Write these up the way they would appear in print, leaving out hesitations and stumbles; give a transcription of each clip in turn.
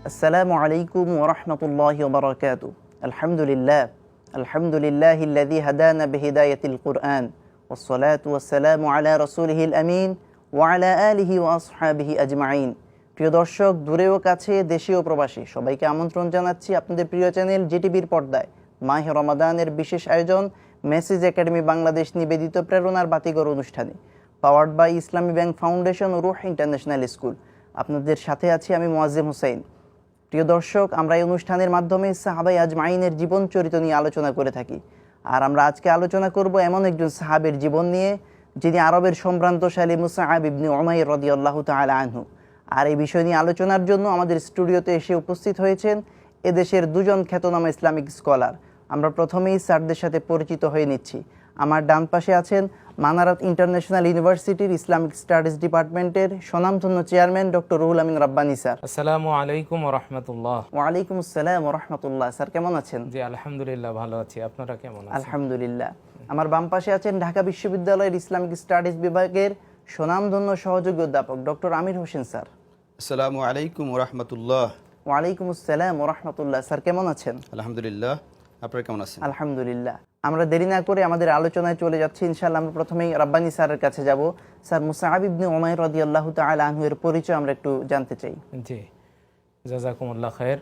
আসসালামু আলাইকুম ওয়া রাহমাতুল্লাহি ওয়া বারাকাতুহু। আলহামদুলিল্লাহিল্লাযী হাদানা বিহিদায়াতিল কুরআন ওয়াস সালাতু ওয়াস সালামু আলা রাসূলিহিল আমিন ওয়া আলা আলিহি ওয়া আসহাবিহি আজমাইন। প্রিয় দর্শক, দূরে ও কাছে, দেশে ও প্রবাসী, সবাইকে আমন্ত্রণ জানাচ্ছি আপনাদের প্রিয় চ্যানেল জিটিভির পর্দায় মাহে রমাদানের বিশেষ আয়োজন মেসেজ একাডেমি বাংলাদেশ নিবেদিত প্রেরণার বাতিঘর অনুষ্ঠানে, powered by Islami bank foundation ও রুহ ইন্টারন্যাশনাল স্কুল। আপনাদের সাথে আছি আমি মুয়াজ্জেম হোসেন। প্রিয় দর্শক, আমরা এই অনুষ্ঠানের মাধ্যমে সাহাবায়ে আজমাইনের জীবন চরিত্র নিয়ে আলোচনা করে থাকি। আর আমরা আজকে আলোচনা করব এমন একজন সাহাবের জীবন নিয়ে, যিনি আরবের সম্ভ্রান্তশালী মুসআব ইবনে উমাইর রাদিয়াল্লাহু তাআলা আনহু। আর এই বিষয় নিয়ে আলোচনার জন্য আমাদের স্টুডিওতে এসে উপস্থিত হয়েছেন এদেশের দুজন খ্যাতনামা ইসলামিক স্কলার। আমরা প্রথমেই স্যারদের সাথে পরিচিত হয়ে নিচ্ছি। আমার ডান পাশে আছেন মানারাত ইন্টারন্যাশনাল ইউনিভার্সিটির ইসলামিক স্টাডিজ ডিপার্টমেন্টের স্বনামধন্য chairman doctor Ruhul Amin Rabbani sir. আসসালামু আলাইকুম ওয়া রাহমাতুল্লাহ। ওয়া আলাইকুম আসসালাম ওয়া রাহমাতুল্লাহ। স্যার কেমন আছেন? জি আলহামদুলিল্লাহ, ভালো আছি। আপনারা কেমন আছেন? আলহামদুলিল্লাহ। আমার বাম পাশে আছেন ঢাকা বিশ্ববিদ্যালয়ের ইসলামিক স্টাডিজ বিভাগের স্বনামধন্য সহযোগী অধ্যাপক ডক্টর আমির হোসেন স্যার। আসসালামু আলাইকুম ওয়া রাহমাতুল্লাহ। ওয়া আলাইকুম আসসালাম ওয়া রাহমাতুল্লাহ। স্যার কেমন আছেন? আলহামদুলিল্লাহ, আপনারা কেমন আছেন? আলহামদুলিল্লাহ। আমরা দেরি না করে আমাদের আলোচনায় চলে যাচ্ছি ইনশাআল্লাহ। আমরা প্রথমেই রাব্বানী স্যারের কাছে যাব। স্যার, মুসআব ইবনে উমাইর রাদিয়াল্লাহু তাআলা আনহু এর পরিচয় আমরা একটু জানতে চাই। জি, জাযাকুমুল্লাহ খায়ের।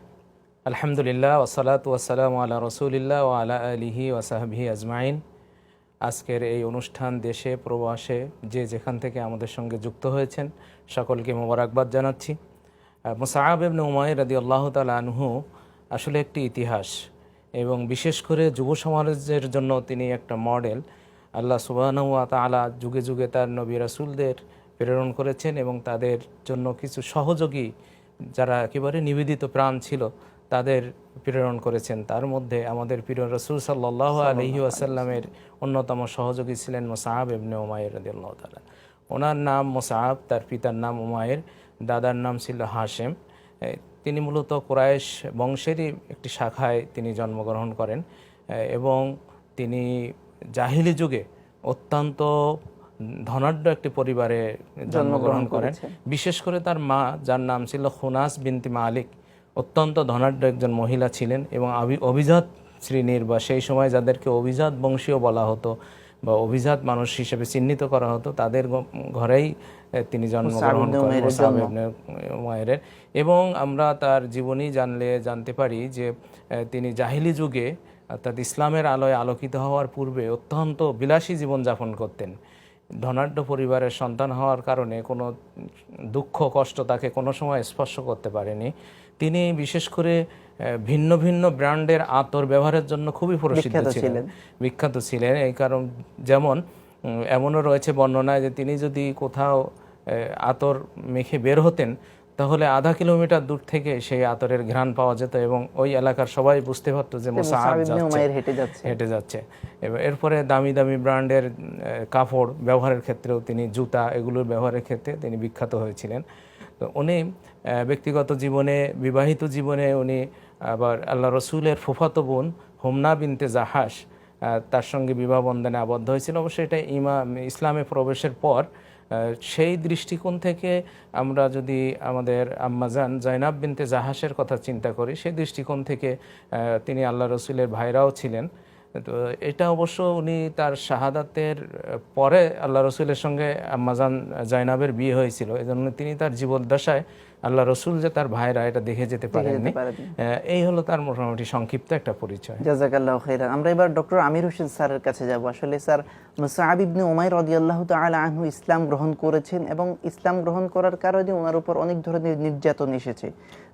আলহামদুলিল্লাহ ওয়াসসালাতু ওয়াসসালামু আলা রাসূলিল্লাহ ওয়া আলা আলিহি ওয়া সাহবিহি আজমাইন। আজকের এই অনুষ্ঠান দেশে প্রবাসে যে যেখান থেকে আমাদের সঙ্গে যুক্ত হয়েছেন সকলকে মোবারকবাদ জানাচ্ছি। মুসআব ইবনে উমাইর রাদিয়াল্লাহু তাআলা আনহু আসলে একটি ইতিহাস, এবং বিশেষ করে যুব সমাজের জন্য তিনি একটা মডেল। আল্লাহ সুবহানাহু ওয়া তাআলা যুগে যুগে তার নবী রাসূলদের প্রেরণ করেছেন এবং তাদের জন্য কিছু সহযোগী যারা একেবারে নিবেদিত প্রাণ ছিল তাদের প্রেরণ করেছেন। তার মধ্যে আমাদের প্রিয় রাসূল সাল্লাল্লাহু আলাইহি ওয়াসাল্লামের অন্যতম সহযোগী ছিলেন মুসআব ইবনে উমাইর রাদিয়াল্লাহু তাআলা। ওনার নাম মুসআব, তার পিতার নাম উমাইর, দাদার নাম ছিল হাশেম। তিনি মূলত কুরাইশ বংশেরই একটি শাখায় তিনি জন্মগ্রহণ করেন এবং তিনি জাহিলি যুগে অত্যন্ত ধনাঢ্য একটি পরিবারে জন্মগ্রহণ করেন। বিশেষ করে তার মা, যার নাম ছিল খুনাস বিনতি মালিক, অত্যন্ত ধনাঢ্য একজন মহিলা ছিলেন এবং অভিজাত শ্রেণীর বা সেই সময় যাদেরকে অভিজাত বংশীয় বলা হতো বা অভিজাত মানুষ হিসেবে চিহ্নিত করা হতো, তাদের ঘরেই তিনি জন্মগ্রহণ করেন মুসআব ইবনে উমাইরের। এবং আমরা তার জীবনী জানতে পারি যে তিনি জাহিলি যুগে অর্থাৎ ইসলামের আলোয় আলোকিত হওয়ার পূর্বে অত্যন্ত বিলাসী জীবনযাপন করতেন। ধনাঢ্য পরিবারের সন্তান হওয়ার কারণে কোনো দুঃখ কষ্ট তাকে কোনো সময় স্পর্শ করতে পারেনি। তিনি বিশেষ করে ভিন্ন ভিন্ন ব্র্যান্ডের আতর ব্যবহারের জন্য খুবই বিখ্যাত ছিলেন। এই কারণ যেমন এমনও রয়েছে বর্ণনায় যে তিনি যদি কোথাও আতর মেখে বের হতেন তাহলে আধা কিলোমিটার দূর থেকে সেই আতরের ঘ্রাণ পাওয়া যেত এবং ওই এলাকার সবাই বুঝতে পারতো যে মুসআব হেঁটে যাচ্ছে। এরপরে দামি দামি ব্র্যান্ডের কাপড় ব্যবহারের ক্ষেত্রেও তিনি, জুতা, এগুলোর ব্যবহারের ক্ষেত্রে তিনি বিখ্যাত হয়েছিলেন। তো উনি ব্যক্তিগত জীবনে, বিবাহিত জীবনে উনি আবার আল্লাহ রসুলের ফুফাতো বোন হুমনা বিনতে জাহাস তার সঙ্গে বিবাহ বন্ধনে আবদ্ধ হয়েছিল। অবশ্যই এটা ইসলামে প্রবেশের পর। সেই দৃষ্টিকোণ থেকে আমরা যদি আমাদের আম্মাজান জাইনাব বিনতে জাহাসের কথা চিন্তা করি, সেই দৃষ্টিকোণ থেকে তিনি আল্লাহ রসুলের ভাইরাও ছিলেন। তো এটা অবশ্য উনি তার শাহাদাতের পরে আল্লাহ রসুলের সঙ্গে আম্মাজান জাইনাবের বিয়ে হয়েছিল, এজন্য তিনি তার জীবদ্দশায় আল্লাহ রসুল যে তার ভাইরা এটা দেখে যেতে পারেননি। এই হলো তার মোটামুটি সংক্ষিপ্ত একটা পরিচয়। জাযাকাল্লাহু খাইরান। আমরা এবার ডক্টর আমির হোসেন স্যারের কাছে যাব। আসলে স্যার, মুসআব ইবনে উমাইর রাদিয়াল্লাহু তাআলা আনহু ইসলাম গ্রহণ করেছেন এবং ইসলাম গ্রহণ করার কারণে ওনার উপর অনেক ধরনের নির্যাতন এসেছে।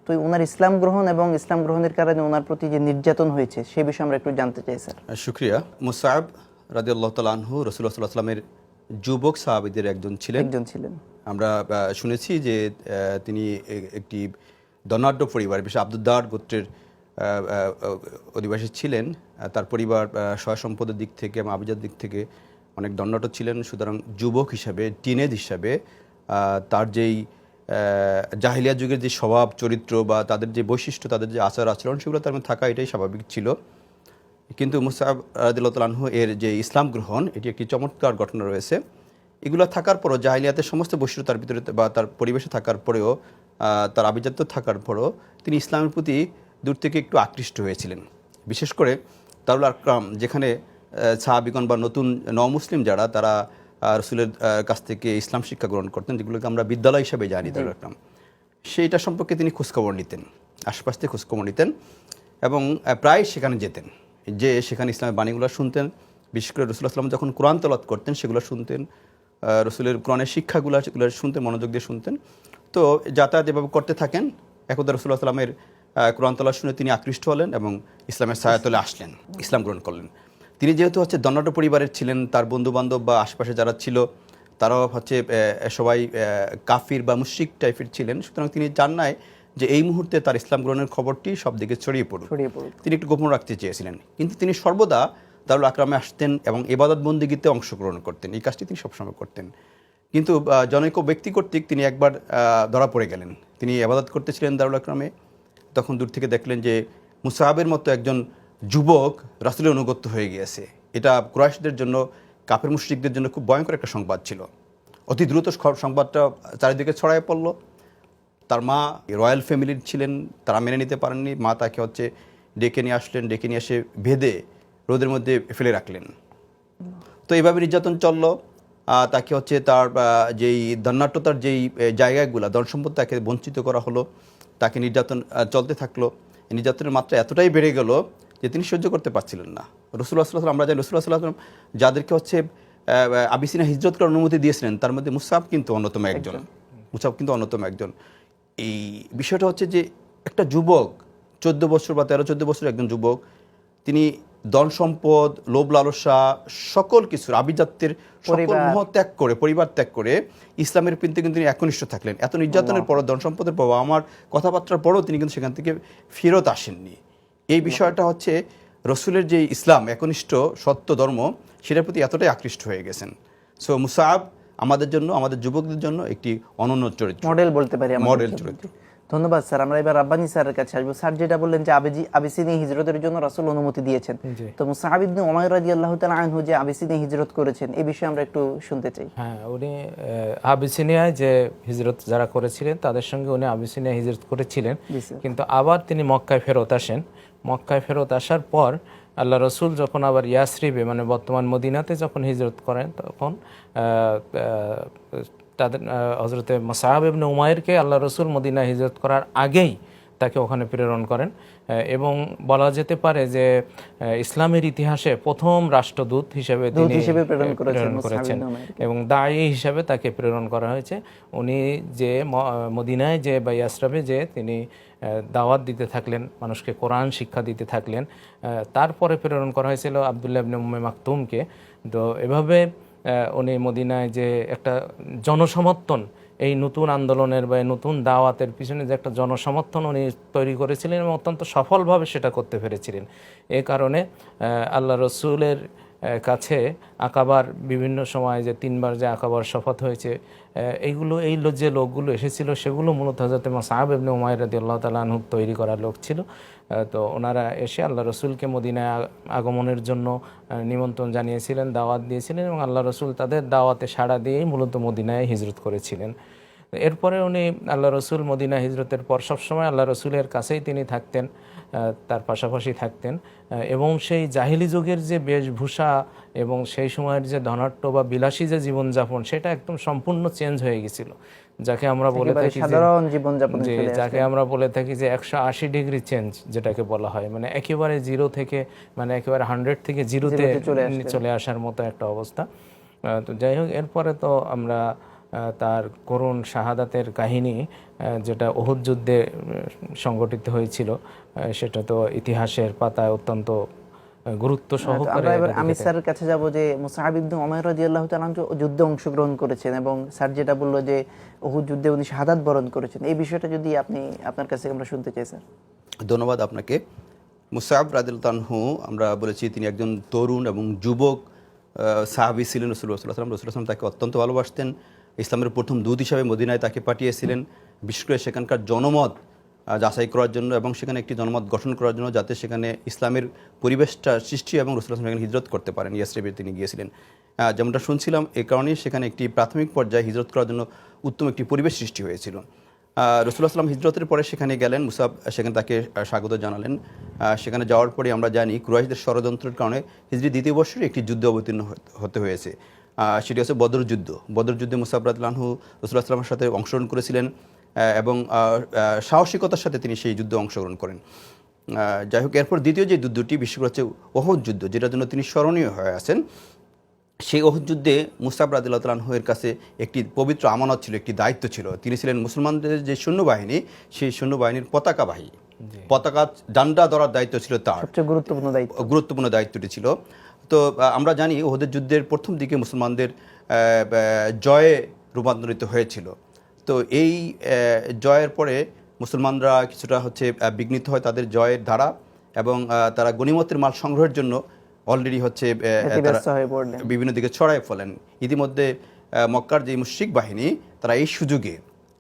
তো ওনার ইসলাম গ্রহণ এবং ইসলাম গ্রহণের কারণে ওনার প্রতি যে নির্যাতন হয়েছে সে বিষয়ে আমরা একটু জানতে চাই স্যার। শুকরিয়া। মুসআব রাদিয়াল্লাহু তাআলা আনহু রাসূলুল্লাহ সাল্লাল্লাহু আলাইহি ওয়াসাল্লামের যুবক সাহাবীদের একজন ছিলেন। আমরা শুনেছি যে তিনি একটি ধনাঢ্য পরিবার, বিশেষ আব্দুদ্দার গোত্রের অধিবাসী ছিলেন। তার পরিবার সয় সম্পদের দিক থেকে এবং আভিজাত দিক থেকে অনেক ধনাঢ্য ছিলেন। সুতরাং যুবক হিসাবে, টিনেজ হিসাবে তার যেই জাহিলিয়া যুগের যে স্বভাব চরিত্র বা তাদের যে বৈশিষ্ট্য, তাদের যে আচার আচরণ, সেগুলো তার মধ্যে থাকা এটাই স্বাভাবিক ছিল। কিন্তু মুসআব রাদিয়াল্লাহু তাআলা আনহু এর যে ইসলাম গ্রহণ, এটি একটি চমৎকার ঘটনা রয়েছে। এগুলো থাকার পরও, জাহিলিয়াতের সমস্ত বৈশিষ্ট্য তার ভিতরে বা তার পরিবেশে থাকার পরেও, তার আভিজাত্য থাকার পরেও তিনি ইসলামের প্রতি দূর থেকে একটু আকৃষ্ট হয়েছিলেন। বিশেষ করে দারুল আরকাম, যেখানে সাহাবিগণ বা নতুন মুসলিম যারা, তারা রসুলের কাছ থেকে ইসলাম শিক্ষা গ্রহণ করতেন, যেগুলোকে আমরা বিদ্যালয় হিসাবে জানি দারুল আরকাম, সেইটা সম্পর্কে তিনি খোঁজখবর নিতেন, আশপাশ থেকে খোঁজখবর নিতেন এবং প্রায় সেখানে যেতেন, যে সেখানে ইসলামের বাণীগুলো শুনতেন। বিশেষ করে রসুল আসলাম যখন কোরআন তেলাওয়াত করতেন সেগুলো শুনতেন, রসুলের কোরআনের শিক্ষাগুলো সেগুলো শুনতেন, মনোযোগ দিয়ে শুনতেন। তো যাতায়াত এভাবে করতে থাকেন। একদা রসুল্লাহ সাল্লামের কোরআন তেলাওয়াত শুনে তিনি আকৃষ্ট হলেন এবং ইসলামের ছায়াতলে আসলেন, ইসলাম গ্রহণ করলেন। তিনি যেহেতু ধনাঢ্য পরিবারের ছিলেন, তার বন্ধুবান্ধব বা আশেপাশে যারা ছিল তারাও সবাই কাফির বা মুশরিক টাইপের ছিলেন। সুতরাং তিনি চান নাই যে এই মুহূর্তে তার ইসলাম গ্রহণের খবরটি সব দিকে ছড়িয়ে পড়ুক। তিনি একটু গোপন রাখতে চেয়েছিলেন, কিন্তু তিনি সর্বদা দারুল আকরামে আসতেন এবং ইবাদত বন্দেগীতে অংশগ্রহণ করতেন। এই কাজটি তিনি সবসময় করতেন। কিন্তু জনৈক ব্যক্তি কর্তৃক তিনি একবার ধরা পড়ে গেলেন। তিনি ইবাদত করতেছিলেন দারুল আকরামে, তখন দূর থেকে দেখলেন যে মুসাহাবের মতো একজন যুবক রাসূলের অনুগত হয়ে গিয়েছে। এটা কুরাইশদের জন্য, কাফের মুশরিকদের জন্য খুব ভয়ঙ্কর একটা সংবাদ ছিল। অতি দ্রুত সংবাদটা চারিদিকে ছড়ায় পড়ল। তার মা রয়্যাল ফ্যামিলির ছিলেন, তারা মেনে নিতে পারেননি। মা তাকে ডেকে নিয়ে আসলেন, ডেকে নিয়ে এসে বেঁধে রোদের মধ্যে ফেলে রাখলেন। তো এইভাবে নির্যাতন চলল। তাকে তার যেই ধনাঢ্যতার যেই জায়গাগুলো, ধন সম্পদ তাকে বঞ্চিত করা হলো, তাকে নির্যাতন চলতে থাকলো। নির্যাতনের মাত্রা এতটাই বেড়ে গেল যে তিনি সহ্য করতে পারছিলেন না। রাসূলুল্লাহ সাল্লাল্লাহু আলাইহি ওয়াসাল্লাম, আমরা জানি রাসূলুল্লাহ সাল্লাল্লাহু আলাইহি ওয়াসাল্লাম যাদেরকে আবিসিনিয়া হিজরত করার অনুমতি দিয়েছিলেন, তার মধ্যে মুসআব কিন্তু অন্যতম একজন। এই বিষয়টা যে একটা যুবক, 14 বছর বা 13-14 বছর একজন যুবক, তিনি ধন সম্পদ, লোভ লালসা, সকল কিছুর আভিজাত্যের সকল মোহ ত্যাগ করে, পরিবার ত্যাগ করে ইসলামের প্রতি কিন্তু তিনি একনিষ্ঠ থাকলেন। এত নির্যাতনের পর, ধন সম্পদের পর, আমার কথাবার্তার পরও তিনি কিন্তু সেখান থেকে ফেরত আসেননি। এই বিষয়টা রসুলের যে ইসলাম, একনিষ্ঠ সত্য ধর্ম, সেটার প্রতি এতটাই আকৃষ্ট হয়ে গেছেন। সো মুসআব আমাদের জন্য, আমাদের যুবকদের জন্য একটি অনন্য চরিত্র, মডেল বলতে পারি, মডেল চরিত্র। ধন্যবাদ স্যার। আমরা এবার রাব্বানী স্যারের কাছে আসবো। স্যার যেটা বললেন যে আবিসিনিয়া হিজরতের জন্য রাসূল অনুমতি দিয়েছেন, তো মুসআব ইবনে উমাইর রাদিয়াল্লাহু তাআলা আনহু যে আবিসিনিয়া হিজরত করেছেন, এই বিষয়ে আমরা একটু শুনতে চাই। হ্যাঁ, উনি আবিসিনিয়ায় যে হিজরত যারা করেছিলেন তাদের সঙ্গে উনি আবিসিনিয়া হিজরত করেছিলেন, কিন্তু আবার তিনি মক্কায় ফেরত আসেন। মক্কায় ফেরত আসার পর আল্লাহ রসুল যখন আবার ইয়াসরিবে, মানে বর্তমান মদিনাতে যখন হিজরত করেন, তখন তাদের হযরতে মুসআব ইবনে উমাইরকে আল্লাহ রসুল মদিনা হিজরত করার আগেই তাকে ওখানে প্রেরণ করেন। এবং বলা যেতে পারে যে ইসলামের ইতিহাসে প্রথম রাষ্ট্রদূত হিসেবে তিনি প্রেরণ করেছেন এবং দায়ী হিসেবে তাকে প্রেরণ করা হয়েছে। উনি যে মদিনায় যে বা ইয়াসরাবে যে তিনি দাওয়াত দিতে থাকলেন, মানুষকে কোরআন শিক্ষা দিতে থাকলেন। তারপরে প্রেরণ করা হয়েছিল আব্দুল্লাহ ইবনে উম্মে মাকতুমকে। তো এভাবে উনি মদিনায় যে একটা জনসমর্থন, এই নতুন আন্দোলনের বা নতুন দাওয়াতের পিছনে যে একটা জনসমর্থন উনি তৈরি করেছিলেন এবং অত্যন্ত সফলভাবে সেটা করতে পেরেছিলেন। এ কারণে আল্লাহ রসুলের কাছে আকাবার বিভিন্ন সময় যে 3 বার যে আকাবার শপথ হয়েছে, এই যে লোকগুলো এসেছিল সেগুলো মূলত হযরত মুসআব ইবনে উমাইর রাদিয়াল্লাহু তাআলা আনহু তৈরি করা লোক ছিল। তো ওনারা এসে আল্লাহ রসুলকে মদিনায় আগমনের জন্য নিমন্ত্রণ জানিয়েছিলেন, দাওয়াত দিয়েছিলেন এবং আল্লাহ রসুল তাদের দাওয়াতে সাড়া দিয়েই মূলত মদিনায় হিজরত করেছিলেন। এরপরে উনি আল্লাহ রসুল মদিনা হিজরতের পর সবসময় আল্লাহ রসুলের কাছেই তিনি থাকতেন, তার পাশাপাশি থাকতেন এবং সেই জাহিলি যুগের যে বেশভূষা এবং সেই সময়ের যে ধনাঢ্য বা বিলাসী যে জীবনযাপন, সেটা একদম সম্পূর্ণ চেঞ্জ হয়ে গেছিল। যাকে আমরা বলে থাকি যাকে আমরা বলে থাকি যে 180 ডিগ্রি চেঞ্জ, যেটাকে বলা হয়, মানে একেবারে জিরো থেকে, মানে একেবারে 100 থেকে জিরোতে চলে আসার মতো একটা অবস্থা। তো যাই হোক, এরপরে তো আমরা তার করুণ শাহাদাতের কাহিনী, যেটা উহুদ যুদ্ধে সংগঠিত হয়েছিল, সেটা তো ইতিহাসের পাতায় অত্যন্ত গুরুত্ব সহকারে। আমি স্যারের কাছে যাব যে মুসআব ইবনে উমাইর রাদিয়াল্লাহু তাআলা যুদ্ধে অংশগ্রহণ করেছেন এবং স্যার যেটা বললো যে উহুদ যুদ্ধে উনি শাহাদাত বরণ করেছেন, এই বিষয়টা যদি আপনি আপনার কাছে আমরা শুনতে চাই স্যার। ধন্যবাদ আপনাকে। মুসআব রাদিয়াল্লাহু আনহু, আমরা বলেছি তিনি একজন তরুণ এবং যুবক সাহাবী ছিলেন। রাসূলুল্লাহ সাল্লাল্লাহু আলাইহি ওয়াসাল্লাম তাকে অত্যন্ত ভালোবাসতেন। ইসলামের প্রথম দূত হিসাবে মদিনায় তাকে পাঠিয়েছিলেন, বিশেষ করে সেখানকার জনমত যাচাই করার জন্য এবং সেখানে একটি জনমত গঠন করার জন্য, যাতে সেখানে ইসলামের পরিবেশটা সৃষ্টি এবং রাসূলুল্লাহ সাল্লাল্লাহু আলাইহি ওয়াসাল্লাম হিজরত করতে পারেন। ইয়াসরিবে তিনি গিয়েছিলেন। যেমনটা শুনছিলাম, এই কারণেই সেখানে একটি প্রাথমিক পর্যায়ে হিজরত করার জন্য উত্তম একটি পরিবেশ সৃষ্টি হয়েছিল। রাসূলুল্লাহ সাল্লাম হিজরতের পরে সেখানে গেলেন, মুসাব সেখানে তাকে স্বাগত জানালেন। সেখানে যাওয়ার পরে আমরা জানি কুরাইশদের ষড়যন্ত্রের কারণে হিজরি দ্বিতীয় বর্ষে একটি যুদ্ধ অবতীর্ণ হতে হয়েছে। সেটি হচ্ছে বদর যুদ্ধ। বদর যুদ্ধে মুসাব রাদিয়াল্লাহু আনহু রাসূলুল্লাহ সাল্লামের সাথে অংশগ্রহণ করেছিলেন এবং সাহসিকতার সাথে তিনি সেই যুদ্ধে অংশগ্রহণ করেন। যাই হোক, এরপর দ্বিতীয় যে যুদ্ধটি বিশেষ করে হচ্ছে ওহদ যুদ্ধ, যেটার জন্য তিনি স্মরণীয় হয়ে আছেন। সেই ওহদ যুদ্ধে মুসাব রাদিয়াল্লাহু তাআলা আনহুর কাছে একটি পবিত্র আমানত ছিল, একটি দায়িত্ব ছিল। তিনি ছিলেন মুসলমানদের যে সৈন্যবাহিনী, সেই সৈন্যবাহিনীর পতাকাবাহী। পতাকা ডান্ডা ধরার দায়িত্ব ছিল তার, সবচেয়ে গুরুত্বপূর্ণ দায়িত্বটি ছিল। তো আমরা জানি ওহদের যুদ্ধের প্রথম দিকে মুসলমানদের জয়ে রূপান্তরিত হয়েছিল। তো এই জয়ের পরে মুসলমানরা কিছুটা হচ্ছে বিঘ্নিত হয় তাদের জয়ের ধারা, এবং তারা গনিমতের মাল সংগ্রহের জন্য অলরেডি হচ্ছে বিভিন্ন দিকে ছড়ায় ফেলেন। ইতিমধ্যে মক্কার যে মুশরিক বাহিনী, তারা এই সুযোগে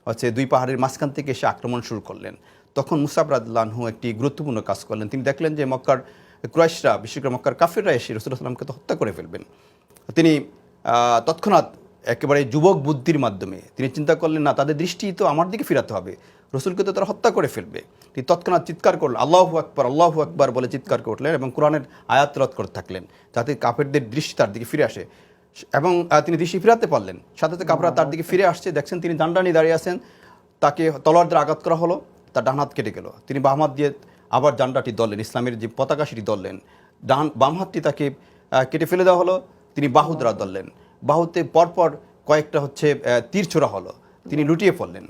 হচ্ছে দুই পাহাড়ের মাঝখান থেকে এসে আক্রমণ শুরু করলেন। তখন মুসাব রাদিয়াল্লাহু আনহু একটি গুরুত্বপূর্ণ কাজ করলেন। তিনি দেখলেন যে মক্কার কুরাইশরা, বিশেষ করে মক্কার কাফিররা এসে রাসূলুল্লাহ সাল্লামকে তো হত্যা করে ফেলবেন। তিনি তৎক্ষণাৎ একেবারে যুবক বুদ্ধির মাধ্যমে তিনি চিন্তা করলেন, না, তাদের দৃষ্টি তো আমার দিকে ফিরাতে হবে, রসুলকে তো তারা হত্যা করে ফেলবে। তিনি তৎক্ষণাৎ চিৎকার করলেন, আল্লাহু আকবার, আল্লাহু আকবার বলে চিৎকার করলেন এবং কোরআনের আয়াত তেলাওয়াত করতে থাকলেন, যাতে কাফেরদের দৃষ্টি তার দিকে ফিরে আসে। এবং তিনি দৃষ্টি ফিরাতে পারলেন, সাথে সাথে কাফেররা তার দিকে ফিরে আসছে। দেখছেন তিনি ডান্ডা নিয়ে দাঁড়িয়ে আছেন, তাকে তলোয়ার দিয়ে আঘাত করা হলো, তার ডান হাত কেটে গেল। তিনি বাম হাত দিয়ে আবার ডান্ডাটি ধরলেন, ইসলামের যে পতাকা সেটি ধরলেন। বাম হাতটি তাকে কেটে ফেলে দেওয়া হলো, তিনি বাহু দ্বারা ধরলেন। বাহুতে পরপর কয়েকটা হচ্ছে তীর ছোড়া হলো, তিনি লুটিয়ে পড়লেন।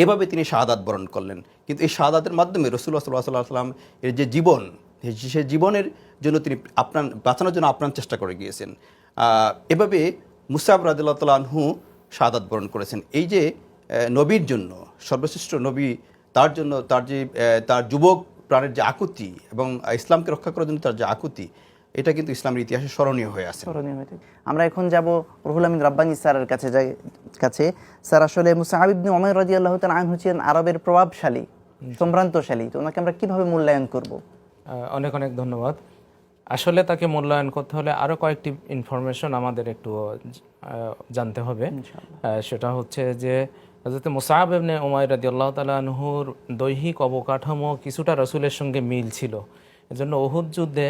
এভাবে তিনি শাহাদাত বরণ করলেন। কিন্তু এই শাহাদাতের মাধ্যমে রাসূলুল্লাহ সাল্লাল্লাহু আলাইহি ওয়াসাল্লাম এর যে জীবন, সে জীবনের জন্য তিনি বাঁচানোর জন্য আপ্রাণ চেষ্টা করে গিয়েছেন। এভাবে মুসাব রাদিয়াল্লাহু তাআলা আনহু শাহাদাত বরণ করেছেন। এই যে নবীর জন্য, সর্বশ্রেষ্ঠ নবী, তার জন্য তার যুবক প্রাণের যে আকুতি এবং ইসলামকে রক্ষা করার জন্য তার যে আকুতি, এটা কিন্তু ইসলামের ইতিহাসে স্মরণীয় হয়ে আছে। আমরা এখন যাব রুহুল আমিন রাব্বানী স্যারের কাছে। স্যার, আসলে মুসআব ইবনে উমাইর রাদিয়াল্লাহু তাআলা আনহু ছিলেন আরবের প্রভাবশালী, সম্ভ্রান্তশালী, তো ওনাকে আমরা কিভাবে মূল্যায়ন করব? অনেক অনেক ধন্যবাদ। আসলে তাকে মূল্যায়ন করতে হলে আরও কয়েকটি ইনফরমেশন আমাদের একটু জানতে হবে। সেটা হচ্ছে যে হযরত মুসআব ইবনে উমাইর রাদিয়াল্লাহু তাআলা আনহুর দৈহিক অবকাঠামো কিছুটা রাসূলের সঙ্গে মিল ছিল। এজন্য উহুদ যুদ্ধে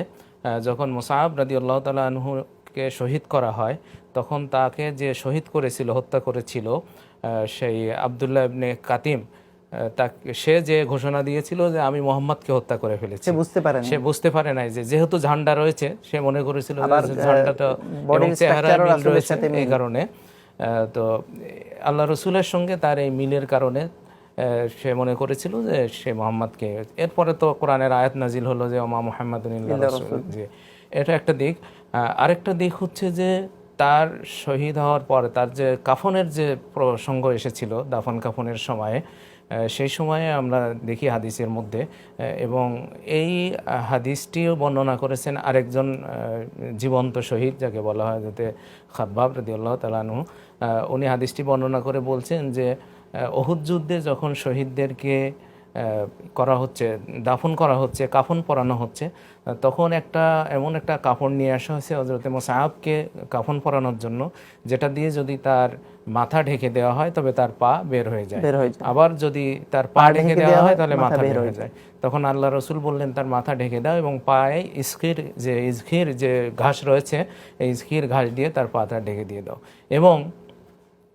যখন মুসআব রাদিয়াল্লাহু তাআলা আনহুকে শহীদ করা হয়, তখন তাকে যে শহীদ করেছিল, হত্যা করেছিল, সেই আব্দুল্লাহ ইবনে কাতিম, সে যে ঘোষণা দিয়েছিল যে আমি মুহাম্মদকে হত্যা করে ফেলেছি, সে বুঝতে পারে নাই যে যেহেতু ঝান্ডা রয়েছে, সে মনে করেছিল যে ঝান্ডাটা এবং চেহারা মিল রয়েছে, এই কারণে তো আল্লাহ রসুলের সঙ্গে তার এই মিলের কারণে সে মনে করেছিল যে সে মুহাম্মদকে। এরপরে তো কোরআনের আয়াত নাজিল হলো যে ওমা মুহাম্মাদুন ইল্লা রাসূল, যে এটা একটা দিক। আরেকটা দিক হচ্ছে যে তার শহীদ হওয়ার পর তার যে কাফনের যে প্রসঙ্গ এসেছিল, দাফন কাফনের সময়ে, সেই সময়ে আমরা দেখি হাদিসের মধ্যে, এবং এই হাদিসটিও বর্ণনা করেছেন আরেকজন জীবন্ত শহীদ, যাকে বলা হয় যাতে খাব্বাব রাদিয়াল্লাহু তাআলা আনহু। উনি হাদিসটি বর্ণনা করে বলছেন যে উহুদ যুদ্ধে যখন শহীদদেরকে করা হচ্ছে, দাফন করা হচ্ছে, কাফন পরানো হচ্ছে, তখন এমন একটা কাপড় নিয়ে আসা হয়েছে হযরত মুসআবকে কাফন পরানোর জন্য, যেটা দিয়ে যদি তার মাথা ঢেকে দেওয়া হয় তবে তার পা বের হয়ে যায়, আবার যদি তার পা ঢেকে দেওয়া হয় তাহলে মাথা বের হয়ে যায়। তখন আল্লাহ রসুল বললেন তার মাথা ঢেকে দাও এবং পায়ে ইজখির যে ঘাস রয়েছে, এই ইজখির ঘাস দিয়ে তার পাটা ঢেকে দিয়ে দাও। এবং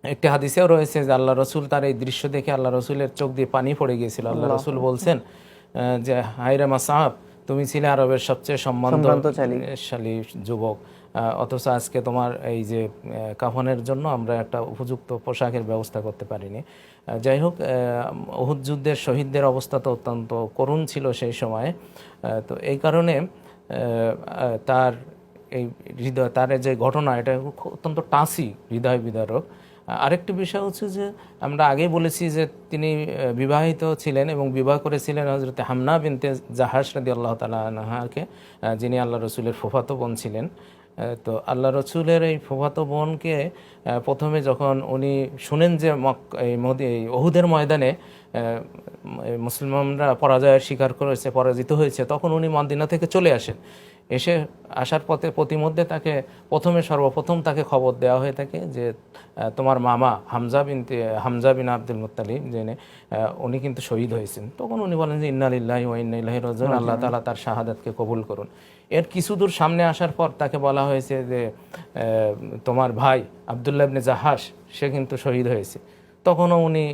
একটি হাদিসেও রয়েছে যে আল্লাহ রসুল তার এই দৃশ্য দেখে আল্লাহ রসুলের চোখ দিয়ে পানি পড়ে গিয়েছিল। আল্লাহ রসুল বলছেন যে হায়রে মুসআব, তুমি ছিলে আরবের সবচেয়ে সম্মানশালী যুবক, অথচ আজকে তোমার এই যে কাফনের জন্য আমরা একটা উপযুক্ত পোশাকের ব্যবস্থা করতে পারিনি। যাই হোক, উহুদ যুদ্ধের শহীদদের অবস্থা তো অত্যন্ত করুণ ছিল সেই সময়ে। তো এই কারণে তার এই তার যে ঘটনা, এটা অত্যন্ত টাসি, হৃদয় বিদারক। আরেকটি বিষয় হচ্ছে যে আমরা আগেই বলেছি যে তিনি বিবাহিত ছিলেন এবং বিবাহ করেছিলেন হযরত হামনা বিনতে জাহাশ রাদিয়াল্লাহু তাআলা আনহাকে, যিনি আল্লাহ রসুলের ফুফাতো বোন ছিলেন। তো আল্লাহ রসুলের এই ফুফাতো বোনকে প্রথমে যখন উনি শুনেন যে উহুদের ময়দানে মুসলমানরা পরাজয়ের শিকার করেছে, পরাজিত হয়েছে, তখন উনি মদিনা থেকে চলে আসেন এসে আসার পথে প্রতিমধ্যে তাকে সর্বপ্রথম তাকে খবর দেওয়া হয়ে থাকে যে তোমার মামা হামজা বিন আব্দুল মুত্তালিব যিনি উনি কিন্তু শহীদ হয়েছেন। তখন উনি বলেন যে ইন্না লিল্লাহি ওয়া ইন্না ইলাইহি রাজিউন, আল্লাহ তাআলা তার শাহাদাতকে কবুল করুন। এর কিছু দূর সামনে আসার পর তাকে বলা হয়েছে যে তোমার ভাই আব্দুল্লাহ ইবনে জাহাশ সে কিন্তু শহীদ হয়েছে। তখনও উনি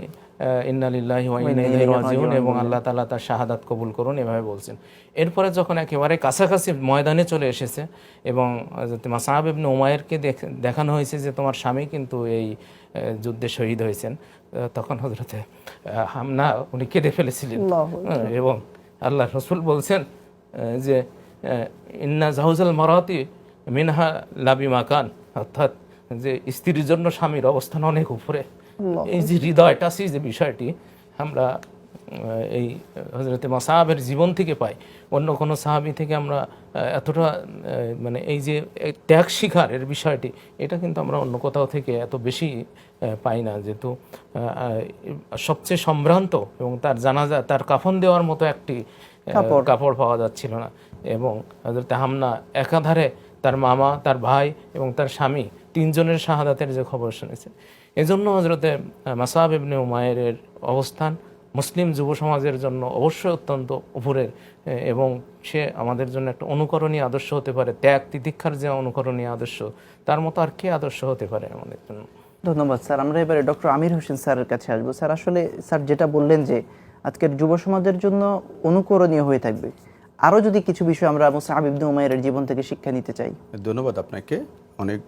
ইন্না লিল্লাহি ওয়া ইন্না ইলাইহি রাজিউন এবং আল্লাহ তাআলা তার শাহাদাত কবুল করুন এভাবে বলছেন। এরপরে যখন একেবারে কাছাকাছি ময়দানে চলে এসেছে এবং মাসআব ইবনে উমাইরকে দেখানো হয়েছে যে তোমার স্বামী কিন্তু এই যুদ্ধে শহীদ হয়েছেন, তখন হযরতে হামনা উনি কেঁদে ফেলেছিলেন এবং আল্লাহ রাসূল বলছেন যে ইন্না জাওজাল মারাতি মিনহা লাবি মাকান, অর্থাৎ যে স্ত্রীর জন্য স্বামীর অবস্থান অনেক উপরে। এই যে হৃদয় টাচি যে বিষয়টি আমরা এই হযরতে মাসআবের জীবন থেকে পাই, অন্য কোনো সাহাবী থেকে আমরা এতটা মানে এই যে ত্যাগ শিখারের বিষয়টি, এটা কিন্তু আমরা অন্য কোথাও থেকে এত বেশি পাই না। যেহেতু সবচেয়ে সম্ভ্রান্ত এবং তার জানাজা তার কাফন দেওয়ার মতো একটি কাপড় পাওয়া যাচ্ছিল না, এবং হযরতে হামনা একাধারে তার মামা, তার ভাই এবং তার স্বামী তিনজনের শাহাদাতের যে খবর শুনেছে। এজন্য হযরতে মাসআব ইবনে উমাইরের অবস্থান মুসলিম যুব সমাজের জন্য অবশ্যই অত্যন্ত উপরের, এবং সে আমাদের জন্য একটা অনুকরণীয় আদর্শ হতে পারে। ত্যাগ তিতিক্ষার যে অনুকরণীয় আদর্শ, তার মতো আর কে আদর্শ হতে পারে আমাদের জন্য। ধন্যবাদ স্যার। আমরা এবারে ডক্টর আমির হোসেন স্যারের কাছে আসবো। স্যার, আসলে স্যার যেটা বললেন যে আজকের যুব সমাজের জন্য অনুকরণীয় হয়ে থাকবে, আরও যদি কিছু বিষয় আমরা মুসআব ইবনে উমাইরের জীবন থেকে শিক্ষা নিতে চাই। ধন্যবাদ আপনাকে। অনেক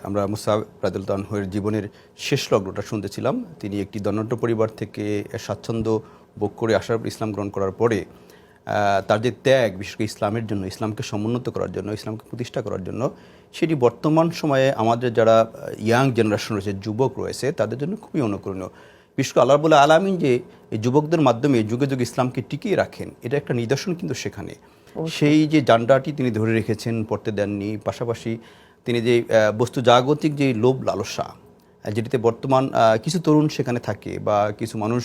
আমরা মুসআব রাদিয়াল্লাহু আনহুর জীবনের শেষ লগ্নটা শুনতেছিলাম। তিনি একটি ধনাঢ্য পরিবার থেকে স্বাচ্ছন্দ্য ভোগ করে আসার পর ইসলাম গ্রহণ করার পরে তার যে ত্যাগ, বিশেষ করে ইসলামের জন্য, ইসলামকে সমুন্নত করার জন্য, ইসলামকে প্রতিষ্ঠা করার জন্য, সেটি বর্তমান সময়ে আমাদের যারা ইয়াং জেনারেশন রয়েছে, যুবক রয়েছে, তাদের জন্য খুবই অনুকরণীয়। বিশেষ করে আল্লাহ রাব্বুল আলামিন যে এই যুবকদের মাধ্যমে যুগে যুগে ইসলামকে টিকিয়ে রাখেন, এটা একটা নিদর্শন কিন্তু সেখানে। সেই যে জান্ডাটি তিনি ধরে রেখেছেন, পড়তে দেননি। পাশাপাশি তিনি যে বস্তু জাগতিক যে লোভ লালসা, যেটিতে বর্তমান কিছু তরুণ সেখানে থাকে বা কিছু মানুষ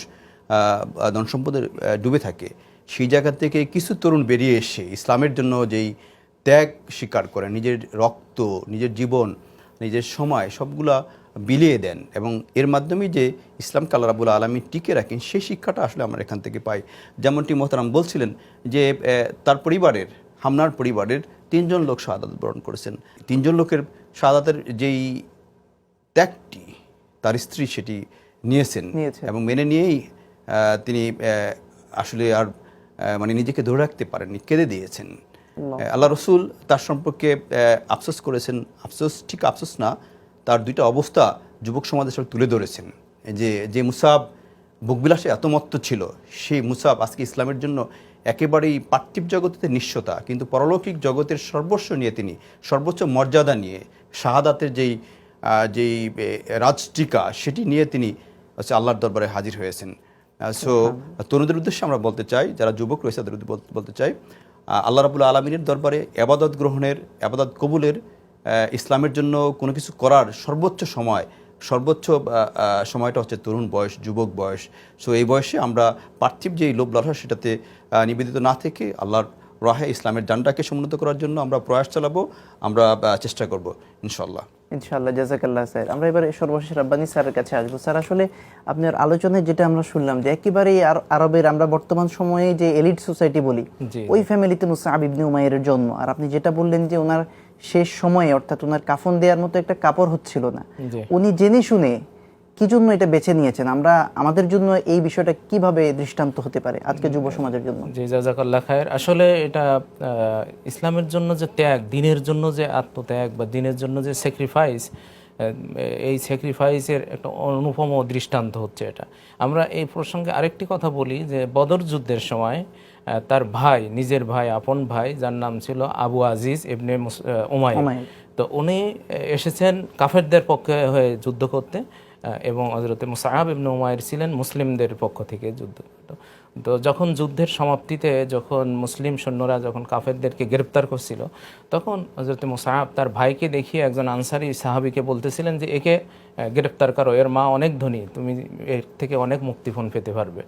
ধন সম্পদে ডুবে থাকে, সেই জায়গা থেকে কিছু তরুণ বেরিয়ে এসে ইসলামের জন্য যেই ত্যাগ স্বীকার করেন, নিজের রক্ত, নিজের জীবন, নিজের সময় সবগুলা বিলিয়ে দেন, এবং এর মাধ্যমে যে ইসলামকে আল্লাহ রাব্বুল আলামিন টিকে রাখেন, সেই শিক্ষাটা আসলে আমরা এখান থেকে পাই। যেমনটি মোহতারাম বলছিলেন যে তার পরিবারের, হামনার পরিবারের 3 জন লোক শাহাদাত বরণ করেছেন। 3 জন লোকের শাহাদাতের যেই ত্যাগটি তার স্ত্রী সেটি নিয়েছেন এবং মেনে নিয়েই তিনি আসলে আর মানে নিজেকে ধরে রাখতে পারেননি, কেঁদে দিয়েছেন। আল্লাহ রসুল তার সম্পর্কে আফসোস করেছেন। ঠিক আফসোস না, তার 2টা অবস্থা যুবক সমাজের সাথে তুলে ধরেছেন। যে মুসাব বুকবিলাসে এত মত্ত ছিল, সেই মুসাব আজকে ইসলামের জন্য একেবারেই পার্থিব জগতে নিঃস্বতা, কিন্তু পরলৌকিক জগতের সর্বস্ব নিয়ে, তিনি সর্বোচ্চ মর্যাদা নিয়ে, শাহাদাতের যেই রাজটিকা সেটি নিয়ে তিনি আল্লাহর দরবারে হাজির হয়েছেন। সো তরুণদের উদ্দেশ্যে আমরা বলতে চাই, যারা যুবক রয়েছে তাদের বলতে চাই, আল্লাহ রাব্বুল আলামিনের দরবারে এবাদত গ্রহণের, এবাদত কবুলের, ইসলামের জন্য কোনো কিছু করার সর্বোচ্চ সময়টা হচ্ছে তরুণ বয়স, যুবক বয়স। সো এই বয়সে আমরা পার্থিব যে লোভ লালসা সেটাতে নিবেদিত না থেকে আল্লাহর রাহে ইসলামের জানটাকে সমুন্নত করার জন্য আমরা প্রয়াস চালাবো, আমরা চেষ্টা করব ইনশাআল্লাহ। জাযাকাল্লাহ স্যার। আমরা এবার সর্বশেষ রাব্বানী স্যারের কাছে আসবো। স্যার, আসলে আপনার আলোচনায় যেটা আমরা শুনলাম যে একেবারেই আরবের, আমরা বর্তমান সময়ে যে এলিট সোসাইটি বলি, ওই ফ্যামিলিতে মুসআব ইবনে উমাইরের জন্ম। আর আপনি যেটা বললেন যে ওনার শেষ সময়ে, অর্থাৎ ওনার কাফন দেওয়ার মতো একটা কাপড় হচ্ছিল না, উনি জেনে শুনে কি জন্য এটা বেছে নিয়েছেন, আমরা আমাদের জন্য এই বিষয়টা কিভাবে দৃষ্টান্ত হতে পারে আজকে যুব সমাজের জন্য? জি, জাযাকাল্লাহ খায়ের। আসলে এটা ইসলামের জন্য যে ত্যাগ, দিনের জন্য যে আত্মত্যাগ বা দিনের জন্য যে স্যাক্রিফাইস, এই স্যাক্রিফাইসের একটা অনুপম দৃষ্টান্ত হচ্ছে এটা। আমরা এই প্রসঙ্গে আরেকটি কথা বলি যে বদর যুদ্ধের সময় তার ভাই, নিজের ভাই, আপন ভাই, যার নাম ছিল আবু আজিজ ইবনে উমাইর, তো উনি এসেছেন কাফেরদের পক্ষে হয়ে যুদ্ধ করতে, এবং হযরতে মুসআব ইবনে উমাইর ছিলেন মুসলিমদের পক্ষ থেকে যুদ্ধ। তো যখন যুদ্ধের সমাপ্তিতে, যখন মুসলিম সৈন্যরা যখন কাফেরদেরকে গ্রেপ্তার করছিল, তখন হযরতে মুসআব তার ভাইকে দেখিয়ে একজন আনসারী সাহাবীকে বলতেছিলেন যে একে গ্রেপ্তার করো, এর মা অনেক ধনী, তুমি এর থেকে অনেক মুক্তিপণ পেতে পারবে।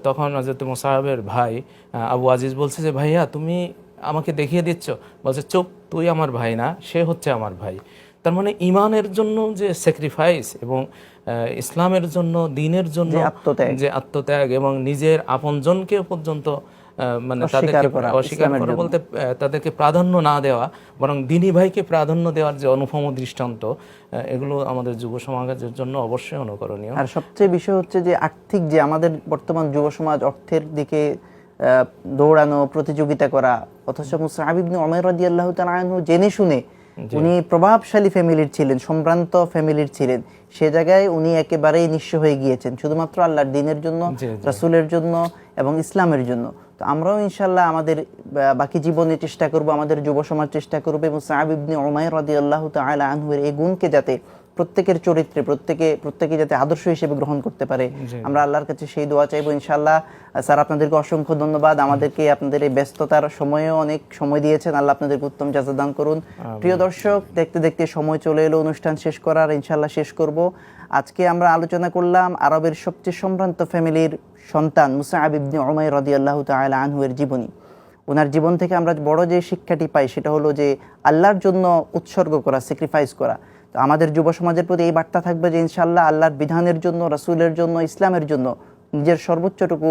তখন হযরতে মুসআবের ভাই আবু আজিজ বলছে যে ভাইয়া, তুমি আমাকে দেখিয়ে দিচ্ছ? বলছে চুপ, তুই আমার ভাই না, সে হচ্ছে আমার ভাই। তার মানে ইমানের জন্য যে স্যাক্রিফাইস এবং ইসলামের জন্য, দ্বীনের জন্য যে আত্মত্যাগ এবং নিজের আপনজনকে পর্যন্ত মানে তাদেরকে অস্বীকার করা বলতে তাদেরকে প্রাধান্য না দেওয়া, বরং দ্বীনী ভাইকে প্রাধান্য দেওয়ার যে অনুপম দৃষ্টান্ত, এগুলো আমাদের যুব সমাজের জন্য অবশ্যই অনুকরণীয়। আর সবচেয়ে বিষয় হচ্ছে যে আর্থিক, যে আমাদের বর্তমান যুব সমাজ অর্থের দিকে দৌড়ানো, প্রতিযোগিতা করা, অথচ মুসআব ইবনে উমাইর রাদিয়াল্লাহু তাআলা আনহু জেনে শুনে, উনি প্রভাবশালী ফ্যামিলির ছিলেন, সম্ভ্রান্ত ফ্যামিলির ছিলেন, সে জায়গায় উনি একেবারেই নিঃস্ব হয়ে গিয়েছেন শুধুমাত্র আল্লাহর দ্বীনের জন্য, রাসূলের জন্য এবং ইসলামের জন্য। তো আমরাও ইনশাআল্লাহ আমাদের বাকি জীবনে চেষ্টা করব, আমাদের যুব সমাজ চেষ্টা করবে মুসআব ইবনে উমাইর রাদিয়াল্লাহু তাআলা আনহু এর এই গুণকে যাতে প্রত্যেকের চরিত্রে প্রত্যেকে যাতে আদর্শ হিসেবে গ্রহণ করতে পারে। আমরা আল্লাহর কাছে সেই দোয়া চাইবো ইনশাআল্লাহ। স্যার, আপনাদেরকে অসংখ্য ধন্যবাদ, আমাদেরকে আপনাদের এই ব্যস্ততার সময়েও অনেক সময় দিয়েছেন। আল্লাহ আপনাদেরকে উত্তম জাযা দান করুন। প্রিয় দর্শক, দেখতে দেখতে সময় চলে এলো অনুষ্ঠান শেষ করার, ইনশাআল্লাহ শেষ করব। আজকে আমরা আলোচনা করলাম আরবের সবচেয়ে সম্ভ্রান্ত ফ্যামিলির সন্তান মুসআব ইবনে উমাইর রাদিয়াল্লাহু তাআলা আনহু এর জীবনী। ওনার জীবন থেকে আমরা বড় যে শিক্ষাটি পাই সেটা হলো যে আল্লাহর জন্য উৎসর্গ করা, স্যাক্রিফাইস করা। তো আমাদের যুব সমাজের প্রতি এই বার্তা থাকবে যে ইনশাআল্লাহ আল্লাহর বিধানের জন্য, রাসূলের জন্য, ইসলামের জন্য নিজের সর্বোচ্চটুকু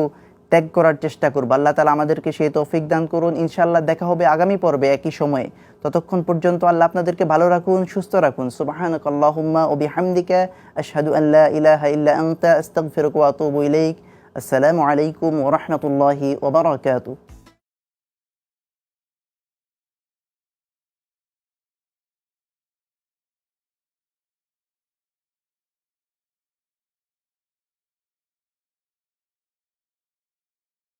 ত্যাগ করার চেষ্টা করব। আল্লাহ তাআলা আমাদেরকে সেই তৌফিক দান করুন। ইনশাআল্লাহ দেখা হবে আগামী পর্বে একই সময়ে। ততক্ষণ পর্যন্ত আল্লাহ আপনাদেরকে ভালো রাখুন, সুস্থ রাখুন। সুবহানাকাল্লাহুম্মা ওয়া বিহামদিকা আশহাদু আল লা ইলাহা ইল্লা আনতা আস্তাগফিরুকা ওয়া আতুবু ইলাইক। আসসালামু আলাইকুম ওয়া রাহমাতুল্লাহি ওয়া বারাকাতুহু।